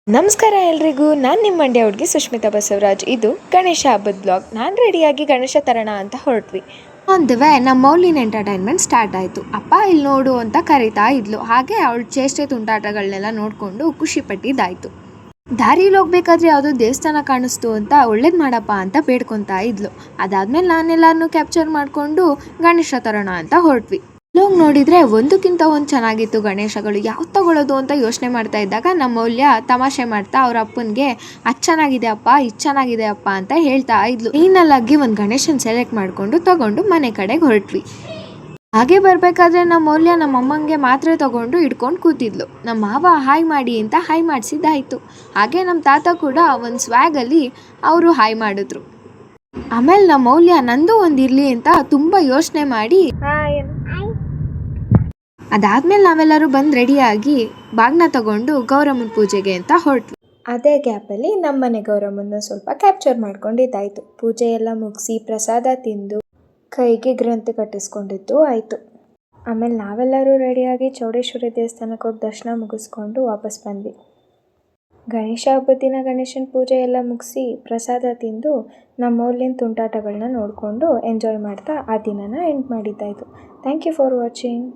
ನಮಸ್ಕಾರ ಎಲ್ರಿಗೂ, ನಾನು ನಿಮ್ಮ ಮಂಡ್ಯ ಹುಡುಗಿ ಸುಷ್ಮಿತಾ ಬಸವರಾಜ್. ಇದು ಗಣೇಶ ಹಬ್ಬದ ಬ್ಲಾಗ್. ನಾನು ರೆಡಿಯಾಗಿ ಗಣೇಶ ತರೋಣ ಅಂತ ಹೊರಟ್ವಿ. ಆನ್ ದ ವೇ ನಮ್ಮ ಮೌಲಿನ ಎಂಟರ್ಟೈನ್ಮೆಂಟ್ ಸ್ಟಾರ್ಟ್ ಆಯಿತು. ಅಪ್ಪ ಇಲ್ಲಿ ನೋಡು ಅಂತ ಕರಿತಾ ಇದ್ಲು. ಹಾಗೆ ಅವಳು ಚೇಷ್ಟೆ ತುಂಟಾಟಗಳನ್ನೆಲ್ಲ ನೋಡಿಕೊಂಡು ಖುಷಿ ಪಟ್ಟಿದ್ದಾಯಿತು. ದಾರಿಲಿ ಹೋಗ್ಬೇಕಾದ್ರೆ ಯಾವುದೋ ದೇವಸ್ಥಾನ ಕಾಣಿಸ್ತು ಅಂತ ಒಳ್ಳೇದು ಮಾಡಪ್ಪ ಅಂತ ಬೇಡ್ಕೊತಾ ಇದ್ಲು. ಅದಾದಮೇಲೆ ನಾನೆಲ್ಲರನ್ನೂ ಕ್ಯಾಪ್ಚರ್ ಮಾಡಿಕೊಂಡು ಗಣೇಶ ತರೋಣ ಅಂತ ಹೊರಟ್ವಿ. ಹೋಗಿ ನೋಡಿದರೆ ಒಂದಕ್ಕಿಂತ ಒಂದು ಚೆನ್ನಾಗಿತ್ತು ಗಣೇಶಗಳು. ಯಾವ್ದು ತಗೊಳ್ಳೋದು ಅಂತ ಯೋಚನೆ ಮಾಡ್ತಾ ಇದ್ದಾಗ ನಮ್ಮ ಮೌಲ್ಯ ತಮಾಷೆ ಮಾಡ್ತಾ ಅವ್ರ ಅಪ್ಪನಿಗೆ ಅದು ಚೆನ್ನಾಗಿದೆ ಅಪ್ಪ, ಇದು ಚೆನ್ನಾಗಿದೆ ಅಪ್ಪ ಅಂತ ಹೇಳ್ತಾ ಇದ್ಲು. ಫೈನಲಾಗಿ ಒಂದು ಗಣೇಶನ ಸೆಲೆಕ್ಟ್ ಮಾಡಿಕೊಂಡು ತಗೊಂಡು ಮನೆ ಕಡೆಗೆ ಹೊರಟ್ವಿ. ಹಾಗೆ ಬರಬೇಕಾದ್ರೆ ನಮ್ಮ ಮೌಲ್ಯ ನಮ್ಮ ಅಮ್ಮಂಗೆ ಮಾತ್ರೆ ತಗೊಂಡು ಹಿಡ್ಕೊಂಡು ಕೂತಿದ್ಲು. ನಮ್ಮ ಮಾವ ಹಾಯ್ ಮಾಡಿ ಅಂತ ಹಾಯ್ ಮಾಡಿಸಿದ್ದಾಯಿತು. ಹಾಗೆ ನಮ್ಮ ತಾತ ಕೂಡ ಒಂದು ಸ್ವ್ಯಾಗಲ್ಲಿ ಅವರು ಹಾಯ್ ಮಾಡಿದ್ರು. ಆಮೇಲೆ ನಮ್ಮ ಮೌಲ್ಯ ನಂದು ಒಂದು ಇರಲಿ ಅಂತ ತುಂಬ ಯೋಚನೆ ಮಾಡಿ ಅದಾದ್ಮೇಲೆ ನಾವೆಲ್ಲರೂ ಬಂದು ರೆಡಿಯಾಗಿ ಬಾಗ್ನ ತಗೊಂಡು ಗೌರಮ್ಮನ ಪೂಜೆಗೆ ಅಂತ ಹೊರಟ್ವಿ. ಅದೇ ಗ್ಯಾಪಲ್ಲಿ ನಮ್ಮನೆ ಗೌರಮ್ಮನ ಸ್ವಲ್ಪ ಕ್ಯಾಪ್ಚರ್ ಮಾಡ್ಕೊಂಡಿದ್ದಾಯಿತು. ಪೂಜೆ ಎಲ್ಲ ಮುಗಿಸಿ ಪ್ರಸಾದ ತಿಂದು ಕೈಗೆ ಗ್ರಂಥಿ ಕಟ್ಟಿಸ್ಕೊಂಡಿದ್ದು ಆಯಿತು. ಆಮೇಲೆ ನಾವೆಲ್ಲರೂ ರೆಡಿಯಾಗಿ ಚೌಡೇಶ್ವರಿ ದೇವಸ್ಥಾನಕ್ಕೆ ಹೋಗಿ ದರ್ಶನ ಮುಗಿಸ್ಕೊಂಡು ವಾಪಸ್ ಬಂದ್ವಿ. ಗಣೇಶ ಹಬ್ಬದ ದಿನ ಗಣೇಶನ ಪೂಜೆ ಎಲ್ಲ ಮುಗಿಸಿ ಪ್ರಸಾದ ತಿಂದು ನಮ್ಮ ಮೌಲ್ಯನ ತುಂಟಾಟಗಳನ್ನ ನೋಡಿಕೊಂಡು ಎಂಜಾಯ್ ಮಾಡ್ತಾ ಆ ದಿನನ ಎಂಡ್ ಮಾಡಿದ್ದಾಯಿತು. Thank you for watching.